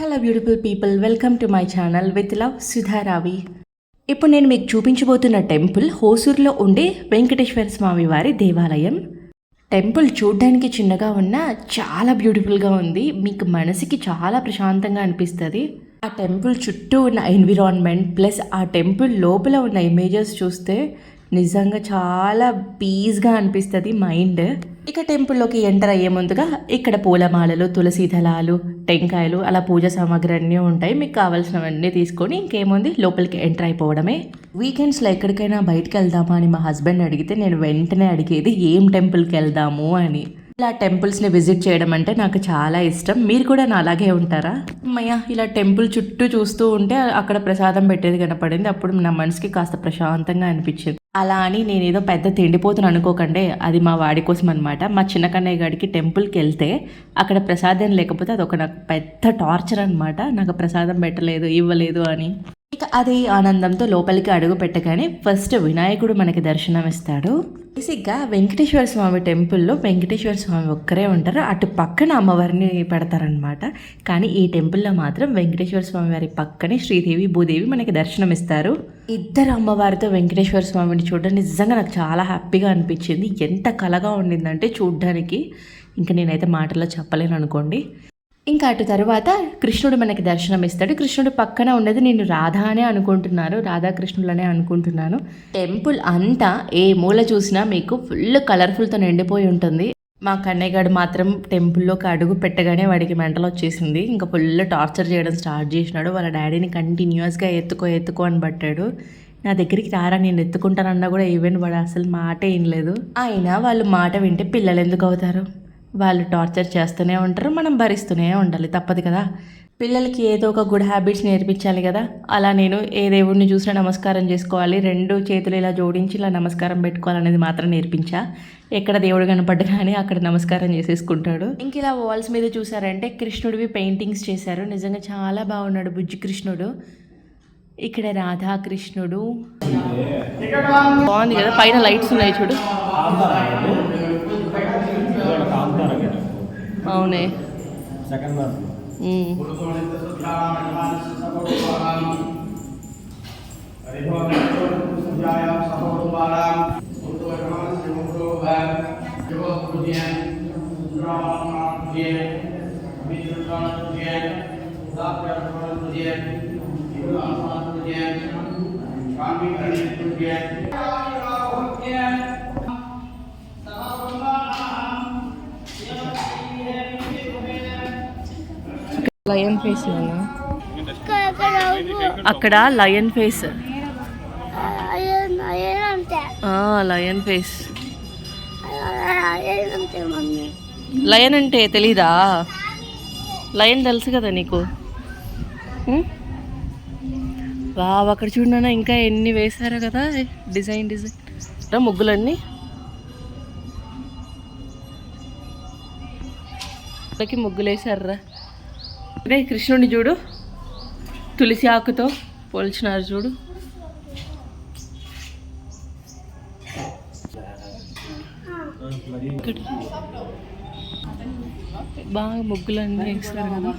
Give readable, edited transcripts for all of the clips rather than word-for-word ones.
Hello beautiful people, welcome to my channel with love Sudharavi. ఇప్పుడు నేను మీకు చూపించబోతున్న టెంపుల్ హోసూరులో ఉండే వెంకటేశ్వర స్వామి వారి దేవాలయం. టెంపుల్ చూడ్డానికి చిన్నగా ఉన్నా చాలా బ్యూటిఫుల్గా ఉంది. మీకు మనసుకి చాలా ప్రశాంతంగా అనిపిస్తుంది. ఆ టెంపుల్ చుట్టూ ఉన్న ఎన్విరాన్మెంట్ ప్లస్ ఆ టెంపుల్ లోపల ఉన్న ఇమేజెస్ చూస్తే నిజంగా చాలా పీస్గా అనిపిస్తుంది మైండ్. ఇక టెంపుల్లోకి ఎంటర్ అయ్యే ముందుగా ఇక్కడ పూలమాలలు, తులసి దళాలు, టెంకాయలు, అలా పూజ సామాగ్రి అన్నీ ఉంటాయి. మీకు కావాల్సినవన్నీ తీసుకొని ఇంకేముంది లోపలికి ఎంటర్ అయిపోవడమే. వీకెండ్స్లో ఎక్కడికైనా బయటకు వెళ్దామా అని మా హస్బెండ్ అడిగితే నేను వెంటనే అడిగేది ఏం టెంపుల్కి వెళ్దాము అని. ఇలా టెంపుల్స్ని విజిట్ చేయడం అంటే నాకు చాలా ఇష్టం. మీరు కూడా నా అలాగే ఉంటారా? అమ్మయ్య, ఇలా టెంపుల్ చుట్టూ చూస్తూ ఉంటే అక్కడ ప్రసాదం పెట్టేది కనపడింది. అప్పుడు నా మనసుకి కాస్త ప్రశాంతంగా అనిపించింది. అలా అని నేనేదో పెద్ద తిండిపోతుని అనుకోకండి, అది మా వాడి కోసం అనమాట. మా చిన్న కన్నయ్య గారికి టెంపుల్కి వెళ్తే అక్కడ ప్రసాదం లేకపోతే అదొక నాకు పెద్ద టార్చర్ అనమాట. నాకు ప్రసాదం పెట్టలేదు, ఇవ్వలేదు అని. ఇక అది ఆనందంతో లోపలికి అడుగు పెట్టగానే ఫస్ట్ వినాయకుడు మనకి దర్శనం ఇస్తాడు. బేసిక్గా వెంకటేశ్వర స్వామి టెంపుల్లో వెంకటేశ్వర స్వామి ఒక్కరే ఉంటారు, అటు పక్కన అమ్మవారిని పెడతారనమాట. కానీ ఈ టెంపుల్లో మాత్రం వెంకటేశ్వర స్వామి వారి పక్కనే శ్రీదేవి, భూదేవి మనకి దర్శనం ఇస్తారు. ఇద్దరు అమ్మవారితో వెంకటేశ్వర స్వామిని చూడడం నిజంగా నాకు చాలా హ్యాపీగా అనిపించింది. ఎంత కళగా ఉండిందంటే చూడ్డానికి ఇంకా నేనైతే మాటల్లో చెప్పలేను అనుకోండి. ఇంకా అటు తర్వాత కృష్ణుడు మనకి దర్శనం ఇస్తాడు. కృష్ణుడు పక్కన ఉన్నది నేను రాధా అనే అనుకుంటున్నాను, రాధాకృష్ణులనే అనుకుంటున్నాను. టెంపుల్ అంతా ఏ మూల చూసినా మీకు ఫుల్ కలర్ఫుల్తో నిండిపోయి ఉంటుంది. మా కన్నయ్యగాడు మాత్రం టెంపుల్లోకి అడుగు పెట్టగానే వాడికి మెంటల్ వచ్చేసింది. ఇంకా ఫుల్ టార్చర్ చేయడం స్టార్ట్ చేసినాడు. వాళ్ళ డాడీని కంటిన్యూస్గా ఎత్తుకో అని పట్టాడు. నా దగ్గరికి రారా, నేను ఎత్తుకుంటానన్నా కూడా ఈవెన్ వాడు అసలు మాట ఏం లేదు. అయినా వాళ్ళు మాట వింటే పిల్లలు ఎందుకు అవుతారు? వాళ్ళు టార్చర్ చేస్తూనే ఉంటారు, మనం భరిస్తూనే ఉండాలి, తప్పదు కదా. పిల్లలకి ఏదో ఒక గుడ్ హ్యాబిట్స్ నేర్పించాలి కదా. అలా నేను ఏ దేవుడిని చూసినా నమస్కారం చేసుకోవాలి, 2 చేతులు ఇలా జోడించి ఇలా నమస్కారం పెట్టుకోవాలనేది మాత్రం నేర్పించా. ఎక్కడ దేవుడు కనపడ్డ కానీ అక్కడ నమస్కారం చేసేసుకుంటాడు. ఇంక ఇలా వాల్స్ మీద చూసారంటే కృష్ణుడివి పెయింటింగ్స్ చేశారు. నిజంగా చాలా బాగున్నాడు బుజ్జి కృష్ణుడు. ఇక్కడ రాధాకృష్ణుడు బాగుంది కదా, పైన లైట్స్ ఉన్నాయి చూడు. అవునే లయన్ ఫేస్ అక్కడ lion face lion face lion అంటే తెలీదా? లయన్ తెలుసు కదా నీకు. బాగా అక్కడ చూడనా ఇంకా ఎన్ని వేశారు కదా డిజైన్ ముగ్గులన్నీ. ముగ్గులు వేసారా. అదే కృష్ణుడిని చూడు, తులసి ఆకుతో పోల్చినారు చూడు. బాగా ముగ్గులన్నీ వేస్తారు కదా.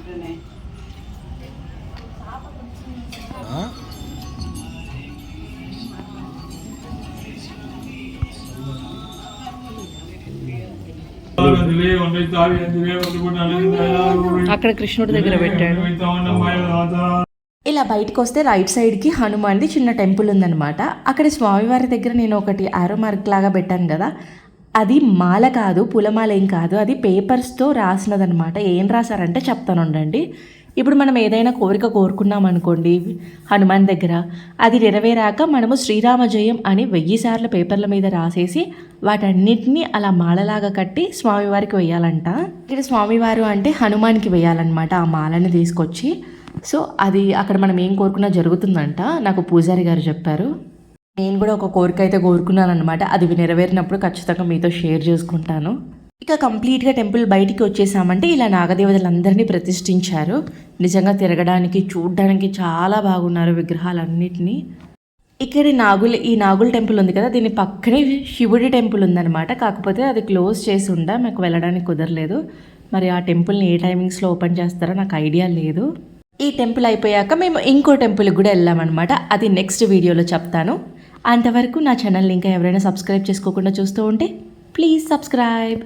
అక్కడ కృష్ణుడి దగ్గర పెట్టాడు. ఇలా బయటకు వస్తే రైట్ సైడ్కి హనుమాన్ది చిన్న టెంపుల్ ఉందన్నమాట. అక్కడ స్వామివారి దగ్గర నేను ఒకటి ఆరో మార్క్ లాగా పెట్టాను కదా, అది మాల కాదు, పూలమాల ఏం కాదు, అది పేపర్స్తో రాసినదనమాట. ఏం రాశారంటే చెప్తాను ఉండండి. ఇప్పుడు మనం ఏదైనా కోరిక కోరుకున్నాం అనుకోండి హనుమాన్ దగ్గర, అది నెరవేరాక మనము శ్రీరామ జయం అని 1000 సార్లు పేపర్ల మీద రాసేసి వాటన్నిటిని అలా మాలలాగా కట్టి స్వామివారికి వేయాలంట. ఇక్కడ స్వామివారు అంటే హనుమాన్కి వేయాలన్నమాట ఆ మాలని తీసుకొచ్చి. సో అది అక్కడ మనం ఏం కోరుకున్నా జరుగుతుందంట, నాకు పూజారి గారు చెప్పారు. నేను కూడా ఒక కోరిక అయితే కోరుకున్నాను అనమాట. అది నెరవేరినప్పుడు ఖచ్చితంగా మీతో షేర్ చేసుకుంటాను. ఇక కంప్లీట్గా టెంపుల్ బయటికి వచ్చేసామంటే ఇలా నాగదేవతలందరినీ ప్రతిష్ఠించారు. నిజంగా తిరగడానికి చూడడానికి చాలా బాగున్నారు విగ్రహాలన్నిటినీ. ఇక్కడ ఈ నాగుల టెంపుల్ ఉంది కదా, దీని పక్కనే శివుడి టెంపుల్ ఉందన్నమాట. కాకపోతే అది క్లోజ్ చేసి ఉండా మాకు వెళ్ళడానికి కుదరలేదు. మరి ఆ టెంపుల్ని ఏ టైమింగ్స్లో ఓపెన్ చేస్తారో నాకు ఐడియా లేదు. ఈ టెంపుల్ అయిపోయాక మేము ఇంకో టెంపుల్కి కూడా వెళ్ళామన్నమాట. అది నెక్స్ట్ వీడియోలో చెప్తాను. అంతవరకు నా ఛానల్ని ఇంకా ఎవరైనా సబ్స్క్రైబ్ చేసుకోకుండా చూస్తూ ఉంటే ప్లీజ్ సబ్స్క్రైబ్.